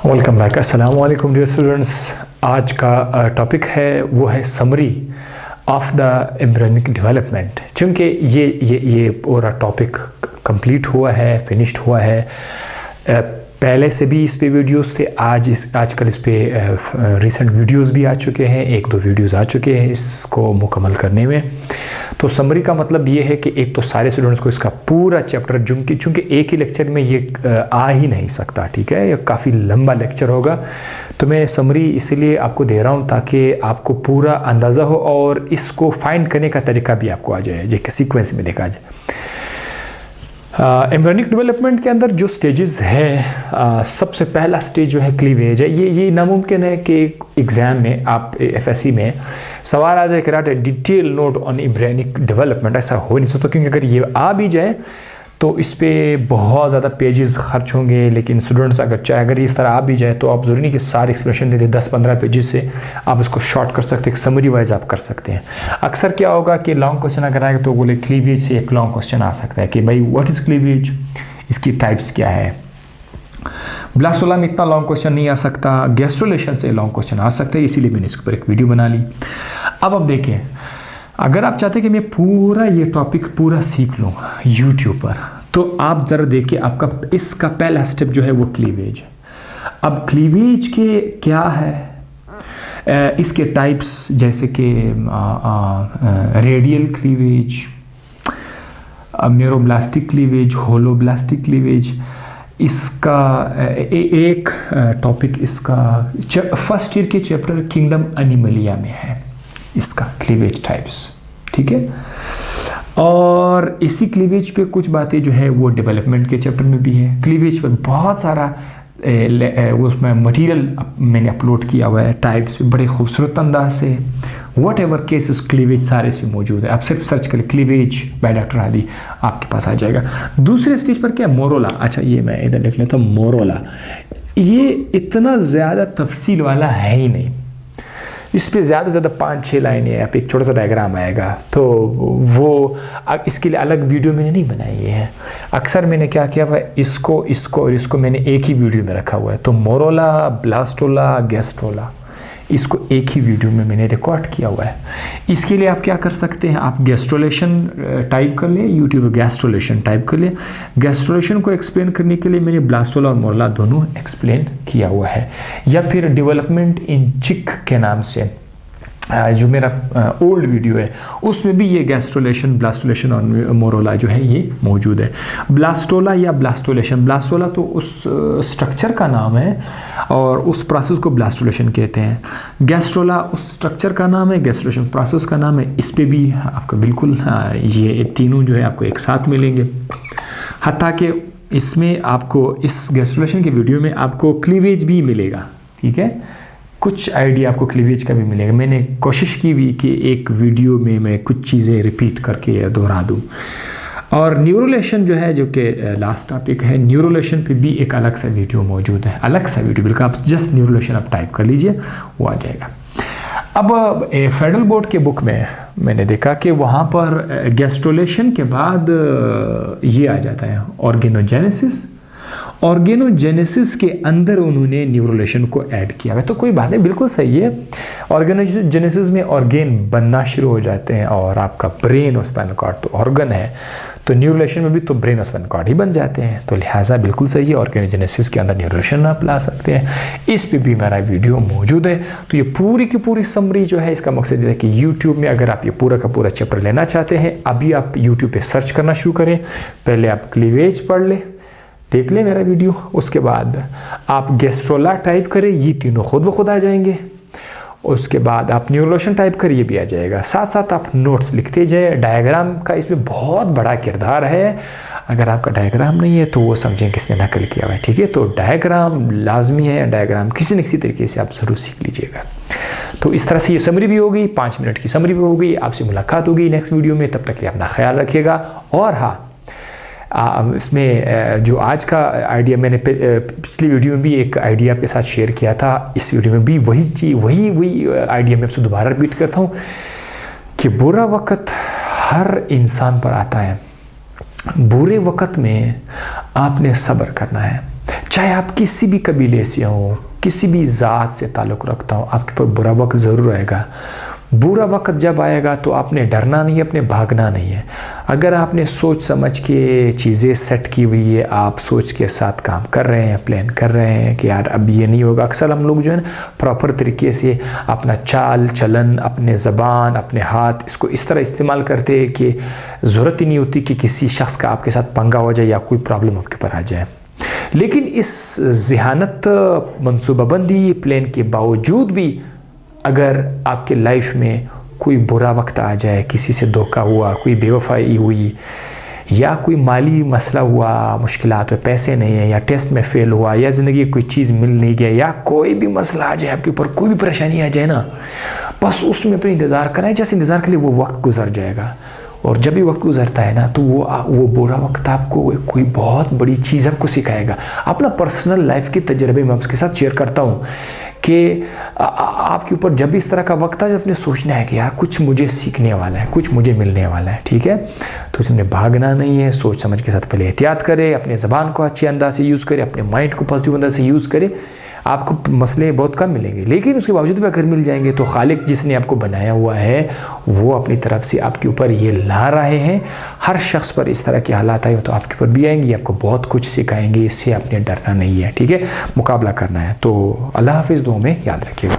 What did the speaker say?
Welcome back. अस्सलाम वालेकुम dear students. आज का टॉपिक है वो है summary of the embryonic development. चूँकि ये पूरा टॉपिक कंप्लीट हुआ है, फिनिश्ड हुआ है, पहले से भी इस पे वीडियोस थे, आजकल इस पे रिसेंट वीडियोस भी आ चुके हैं, एक दो वीडियोस आ चुके हैं इसको मुकम्मल करने में। तो समरी का मतलब ये है कि एक तो सारे स्टूडेंट्स को इसका पूरा चैप्टर चूँकि एक ही लेक्चर में ये आ ही नहीं सकता, ठीक है, ये काफ़ी लंबा लेक्चर होगा, तो मैं समरी इसलिए आपको दे रहा हूँ ताकि आपको पूरा अंदाज़ा हो और इसको फाइंड करने का तरीका भी आपको आ जाए, जो कि सीक्वेंस में देखा जाए। एम्ब्रियोनिक डेवलपमेंट के अंदर जो स्टेजेस हैं, सबसे पहला स्टेज जो है क्लीवेज है। ये नामुमकिन है कि एग्ज़ाम में आप एफएससी में सवाल आ जाए कि right detail note on embryonic development, ऐसा हो नहीं सकता, क्योंकि अगर ये आ भी जाए तो इस पर बहुत ज़्यादा पेजेस खर्च होंगे। लेकिन स्टूडेंट्स अगर इस तरह आ भी जाए तो आप ज़रूरी नहीं कि सारे एक्सप्लेनेशन दे दें 10-15 पेजेस से, आप इसको शॉर्ट कर सकते हैं, समरी वाइज आप कर सकते हैं। अक्सर क्या होगा कि लॉन्ग क्वेश्चन अगर आएगा तो बोले क्लीवेज से एक लॉन्ग क्वेश्चन आ सकता है कि भाई व्हाट इज़ क्लीवेज, इसकी टाइप्स क्या है। ब्लास्टोला में इतना लॉन्ग क्वेश्चन नहीं आ सकता, गैस्ट्रोलेशन से लॉन्ग क्वेश्चन आ सकते हैं, इसीलिए मैंने इसके ऊपर एक वीडियो बना ली। अब देखिए, अगर आप चाहते हैं कि मैं पूरा ये टॉपिक पूरा सीख लूँ यूट्यूब पर, तो आप ज़रा देखिए, आपका इसका पहला स्टेप जो है वो क्लीवेज। अब क्लीवेज के क्या है, इसके टाइप्स जैसे कि radial cleavage, neuroblastic cleavage, holoblastic cleavage. इसका एक टॉपिक इसका फर्स्ट ईयर के चैप्टर किंगडम एनिमलिया में है, इसका क्लीवेज टाइप्स, ठीक है। और इसी क्लीवेज पे कुछ बातें जो है वो डेवलपमेंट के चैप्टर में भी है। क्लीवेज पर बहुत सारा उसमें मटेरियल मैंने अपलोड किया हुआ है, टाइप्स बड़े खूबसूरत अंदाज से, वट एवर केसेस क्लीवेज सारे इसमें मौजूद है। आप सिर्फ सर्च करें क्लीवेज बाय डॉक्टर हादी, आपके पास आ जाएगा। दूसरे स्टेज पर क्या है, मोरोला। अच्छा, ये मैं इधर लिख लेता हूँ, मोरोला। ये इतना ज़्यादा तफसील वाला है ही नहीं, इस पे ज़्यादा से ज़्यादा 5-6 लाइनें हैं, आप एक छोटा सा डायग्राम आएगा, तो वो इसके लिए अलग वीडियो मैंने नहीं बनाई है। अक्सर मैंने क्या किया हुआ है, इसको और इसको मैंने एक ही वीडियो में रखा हुआ है। तो मोरोला, ब्लास्टोला, गैस्ट्रोला, इसको एक ही वीडियो में मैंने रिकॉर्ड किया हुआ है। इसके लिए आप क्या कर सकते हैं, आप गैस्ट्रोलेशन टाइप कर लें, यूट्यूब में गैस्ट्रोलेशन टाइप कर लें। गैस्ट्रोलेशन को एक्सप्लेन करने के लिए मैंने ब्लास्टोला और मोरोला दोनों एक्सप्लेन किया हुआ है। या फिर डेवलपमेंट इन चिक के नाम से जो मेरा ओल्ड वीडियो है, उसमें भी ये गैस्ट्रोलेशन, ब्लास्टोलेशन और मोरोला जो है ये मौजूद है। ब्लास्टोला या ब्लास्टोलेशन, ब्लास्टोला तो उस स्ट्रक्चर का नाम है और उस प्रोसेस को ब्लास्टोलेशन कहते हैं। गैस्ट्रोला उस स्ट्रक्चर का नाम है, गैस्ट्रोलेशन प्रोसेस का नाम है। इस पे भी आपको बिल्कुल ये तीनों जो है आपको एक साथ मिलेंगे। हत्ता कि इसमें आपको इस गैस्ट्रोलेशन के वीडियो में आपको क्लीवेज भी मिलेगा, ठीक है, कुछ आइडिया आपको क्लीवेज का भी मिलेगा। मैंने कोशिश की भी कि एक वीडियो में मैं कुछ चीज़ें रिपीट करके दोहरा दूँ। और न्यूरोलेशन जो है, जो कि लास्ट टॉपिक है, न्यूरोलेशन पे भी एक अलग सा वीडियो मौजूद है, अलग सा वीडियो, बिल्कुल आप जस्ट न्यूरोलेशन आप टाइप कर लीजिए, वो आ जाएगा। अब फेडरल बोर्ड के बुक में मैंने देखा कि वहाँ पर गैस्ट्रोलेशन के बाद ये आ जाता है ऑर्गेनोजेनेसिस। ऑर्गेनोजेनेसिस के अंदर उन्होंने न्यूरोलेशन को ऐड किया है, तो कोई बात नहीं, बिल्कुल सही है। ऑर्गेनोजेनेसिस में ऑर्गेन बनना शुरू हो जाते हैं और आपका ब्रेन और स्पाइनल कॉर्ड तो ऑर्गन है, तो न्यूरोलेशन में भी तो ब्रेन और स्पाइनल कॉर्ड ही बन जाते हैं, तो लिहाजा बिल्कुल सही है, ऑर्गेनोजेनेसिस के अंदर न्यूरोलेशन आप ला सकते हैं। इस पे भी मेरा वीडियो मौजूद है। तो ये पूरी की पूरी समरी जो है, इसका मकसद ये है कि यूट्यूब में अगर आप ये पूरा का पूरा चैप्टर लेना चाहते हैं, अभी आप यूट्यूब पे सर्च करना शुरू करें, पहले आप क्लीवेज पढ़ लें, देख लें मेरा वीडियो, उसके बाद आप गैस्ट्रोला टाइप करें, ये तीनों खुद ब खुद आ जाएंगे। उसके बाद आप न्यूरोलेशन टाइप करिए, भी आ जाएगा। साथ साथ आप नोट्स लिखते जाए। डायग्राम का इसमें बहुत बड़ा किरदार है, अगर आपका डायग्राम नहीं है तो वो समझें किसने नकल किया हुआ है, ठीक है। तो डायग्राम लाजमी है, डायग्राम किसी न किसी तरीके से आप ज़रूर सीख लीजिएगा। तो इस तरह से ये समरी भी हो गई, 5 मिनट की समरी भी हो गई। आपसे मुलाकात होगी नेक्स्ट वीडियो में, तब तक के लिए अपना ख्याल रखिएगा। और हाँ, इसमें जो आज का आइडिया, मैंने पिछली वीडियो में भी एक आइडिया आपके साथ शेयर किया था, इस वीडियो में भी वही चीज़ वही आइडिया मैं आपसे दोबारा रिपीट करता हूँ कि बुरा वक्त हर इंसान पर आता है। बुरे वक्त में आपने सब्र करना है। चाहे आप किसी भी कबीले से हों, किसी भी ज़ात से ताल्लुक़ रखता हूँ, आपके ऊपर बुरा वक्त ज़रूर आएगा। बुरा वक्त जब आएगा तो आपने डरना नहीं है, अपने भागना नहीं है। अगर आपने सोच समझ के चीज़ें सेट की हुई है, आप सोच के साथ काम कर रहे हैं, प्लान कर रहे हैं कि यार अब ये नहीं होगा। अक्सर हम लोग जो है ना प्रॉपर तरीके से अपना चाल चलन, अपने ज़बान, अपने हाथ, इसको इस तरह इस्तेमाल करते हैं कि ज़रूरत ही नहीं होती कि किसी शख्स का आपके साथ पंगा हो जाए या कोई प्रॉब्लम आपके ऊपर आ जाए। लेकिन इस ज़हानत, मनसूबाबंदी, प्लान के बावजूद भी अगर आपके लाइफ में कोई बुरा वक्त आ जाए, किसी से धोखा हुआ, कोई बेवफाई हुई, या कोई माली मसला हुआ, मुश्किलात में पैसे नहीं है, या टेस्ट में फ़ेल हुआ, या ज़िंदगी कोई चीज़ मिल नहीं गया, या कोई भी मसला आ जाए आपके ऊपर, कोई भी परेशानी आ जाए ना, बस उसमें अपने इंतज़ार करें। जैसे इंतज़ार के लिए वो वक्त गुजर जाएगा। और जब भी वक्त गुजरता है ना तो वो बुरा वक्त आपको कोई बहुत बड़ी चीज़ आपको सिखाएगा। अपना पर्सनल लाइफ के तजर्बे मैं आपके साथ शेयर करता हूँ कि आपके ऊपर जब भी इस तरह का वक्त आए, आपने सोचना है कि यार कुछ मुझे सीखने वाला है, कुछ मुझे मिलने वाला है, ठीक है। तो इसमें भागना नहीं है, सोच समझ के साथ पहले एहतियात करें, अपने ज़बान को अच्छे अंदाज से यूज़ करें, अपने माइंड को पॉजिटिव अंदाज से यूज़ करें। आपको मसले बहुत कम मिलेंगे, लेकिन उसके बावजूद भी अगर मिल जाएंगे तो खालिक जिसने आपको बनाया हुआ है वो अपनी तरफ से आपके ऊपर ये ला रहे हैं। हर शख्स पर इस तरह के हालात आए तो आपके ऊपर भी आएंगे, आपको बहुत कुछ सिखाएंगे। इससे आपने डरना नहीं है, ठीक है, मुकाबला करना है। तो अल्लाह हाफिज़, दुआ में याद रखिएगा।